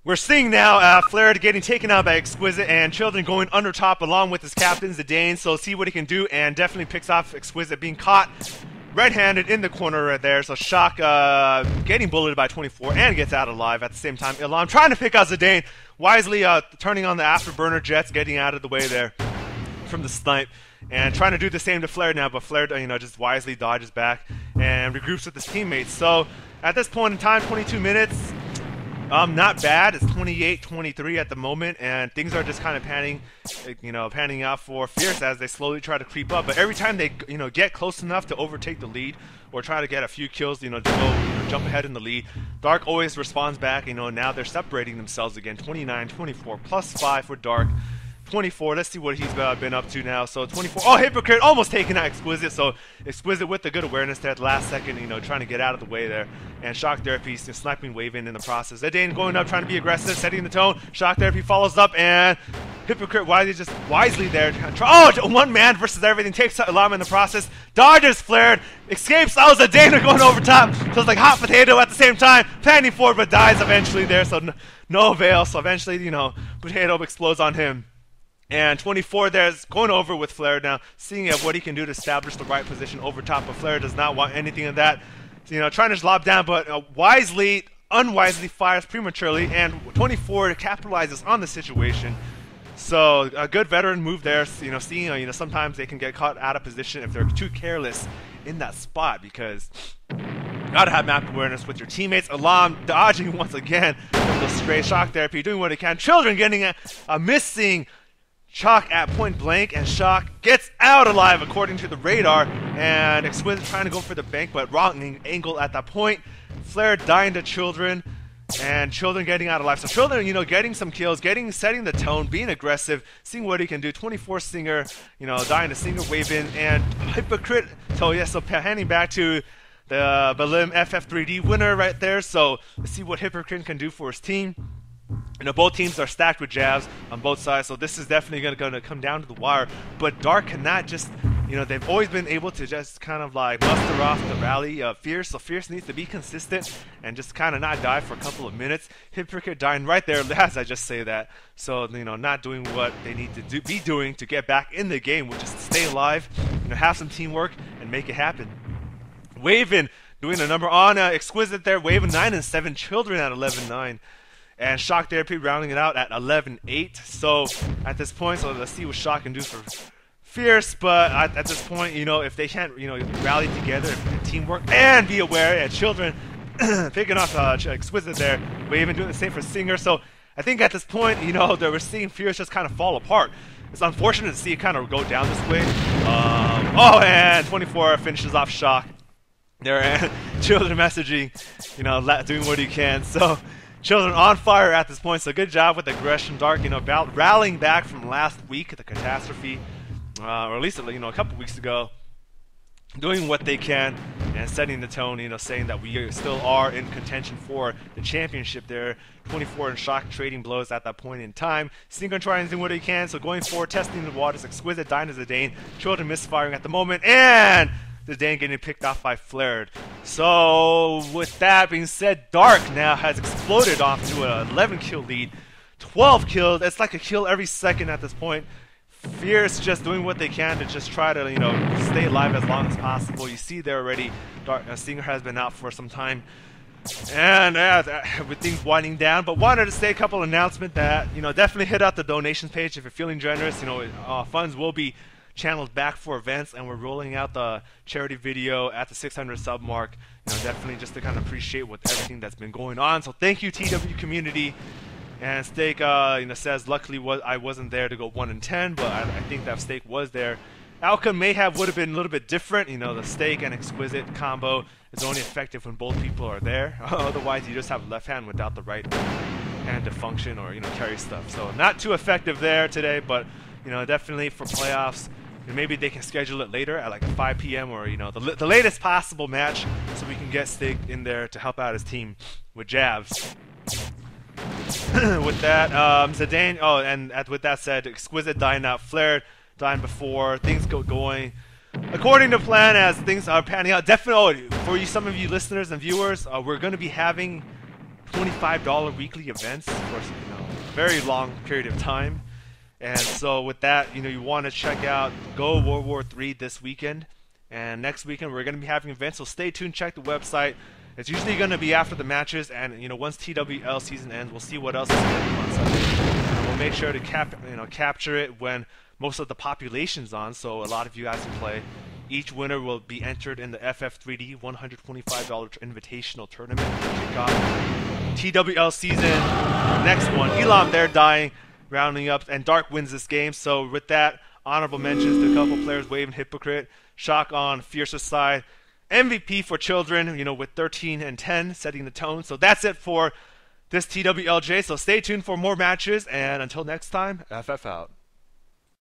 We're seeing now Flair getting taken out by Exquisite and Children going under top along with his captain Zidane, so see what he can do, and definitely picks off Exquisite being caught red-handed in the corner right there. So Shock getting bulleted by 24 and gets out alive at the same time. Ilham trying to pick out Zidane, wisely turning on the afterburner jets, getting out of the way there from the snipe, and trying to do the same to Flair now, but Flair just wisely dodges back and regroups with his teammates. So at this point in time, 22 minutes. Not bad. It's 28-23 at the moment, and things are just kind of panning out for Fierce as they slowly try to creep up. But every time they, get close enough to overtake the lead or try to get a few kills, to go, jump ahead in the lead, Dark always responds back. Now they're separating themselves again. 29-24, +5 for Dark. 24, let's see what he's been up to now. So 24, oh, Hypocrite almost taking out Exquisite. So Exquisite with the good awareness there at the last second, trying to get out of the way there. And Shock Therapy sniping Waving in the process. Zidane going up, trying to be aggressive, setting the tone. Shock Therapy follows up, and Hypocrite wisely there. Oh, one man versus everything, takes Ilham in the process. Dodges Flared, escapes. Oh, Zidane going over top. So it's like hot potato at the same time. Planning forward, but dies eventually there. So no avail. So eventually, potato explodes on him. And 24 there's going over with Flair now, seeing what he can do to establish the right position over top. But Flair does not want anything of that. Trying to lob down, but unwisely fires prematurely, and 24 capitalizes on the situation. So a good veteran move there. Seeing sometimes they can get caught out of position if they're too careless in that spot, because gotta have map awareness with your teammates. Ilham dodging once again from the stray. Shock Therapy doing what he can. Children getting a missing Shock at point blank, and Shock gets out alive according to the radar, and Exquisite trying to go for the bank, but wrong angle at that point. Flair dying to Children, and Children getting out alive. So Children, getting some kills, setting the tone, being aggressive, seeing what he can do. 24 Singer, dying to Singer Wavin, and Hypocrite. So yeah, so handing back to the Balim FF3D winner right there. So let's see what Hypocrite can do for his team. Both teams are stacked with jabs on both sides, so this is definitely going to come down to the wire. But Dark cannot just, they've always been able to just kind of like muster off the rally of Fierce. So Fierce needs to be consistent and just kind of not die for a couple of minutes. Hypocrite dying right there as I just say that. So, not doing what they need to be doing to get back in the game, which is to stay alive, have some teamwork and make it happen. Wavin doing a number on Exquisite there. Wavin 9 and 7, Children at 11-9. And Shock Therapy rounding it out at 11-8. So at this point, so let's see what Shock can do for Fierce. But at this point, if they can't, rally together and teamwork and be aware, and Children picking off Exquisite there, Wavin doing the same for Singer. So I think at this point, that we're seeing Fierce just kind of fall apart. It's unfortunate to see it kind of go down this way. Oh, and 24 finishes off Shock there, and Children messaging, doing what he can. So Children on fire at this point, so good job with aggression. Dark, rallying back from last week, the catastrophe, or at least a couple weeks ago, doing what they can and setting the tone, saying that we still are in contention for the championship there. 24 and Shock trading blows at that point in time. Singer trying to do what he can, so going forward, testing the waters. Exquisite dying to Zidane. Children misfiring at the moment, and Zidane getting picked off by Flared. So with that being said, Dark now has exploded off to an 11-kill lead. 12 kills. It's like a kill every second at this point. Fierce just doing what they can to just try to, stay alive as long as possible. You see there already, Dark Singer has been out for some time. And with things winding down, but wanted to say a couple announcements that, definitely hit out the donations page if you're feeling generous. Funds will be channeled back for events, and we're rolling out the charity video at the 600 sub mark. Definitely just to kind of appreciate with everything that's been going on. So thank you, TW community. And Steak, says luckily I wasn't there to go 1 and 10, but I think that Steak was there. Outcome would have been a little bit different. The Steak and Exquisite combo is only effective when both people are there. Otherwise, you just have left hand without the right hand to function or carry stuff. So not too effective there today, but definitely for playoffs. Maybe they can schedule it later at like 5 p.m. or the latest possible match, so we can get Steak in there to help out his team with jabs. With that, Zidane. Oh, and with that said, Exquisite dying out, Flared dying before things going according to plan as things are panning out. Definitely for some of you listeners and viewers, we're going to be having $25 weekly events for a very long period of time. And so with that, you want to check out Go World War III this weekend. And next weekend we're going to be having events, so stay tuned, check the website. It's usually going to be after the matches, and once TWL season ends, we'll see what else is scheduled on Sunday. And we'll make sure to capture it when most of the population's on, so a lot of you guys can play. Each winner will be entered in the FF3D $125 invitational tournament to kick off TWL season. Next one, Elam, they're dying, rounding up, and Dark wins this game. So with that, honorable mentions to a couple players: Wave and Hypocrite, Shock on Fiercer side, MVP for Children, with 13 and 10 setting the tone. So that's it for this TWLJ. So stay tuned for more matches, and until next time, FF out.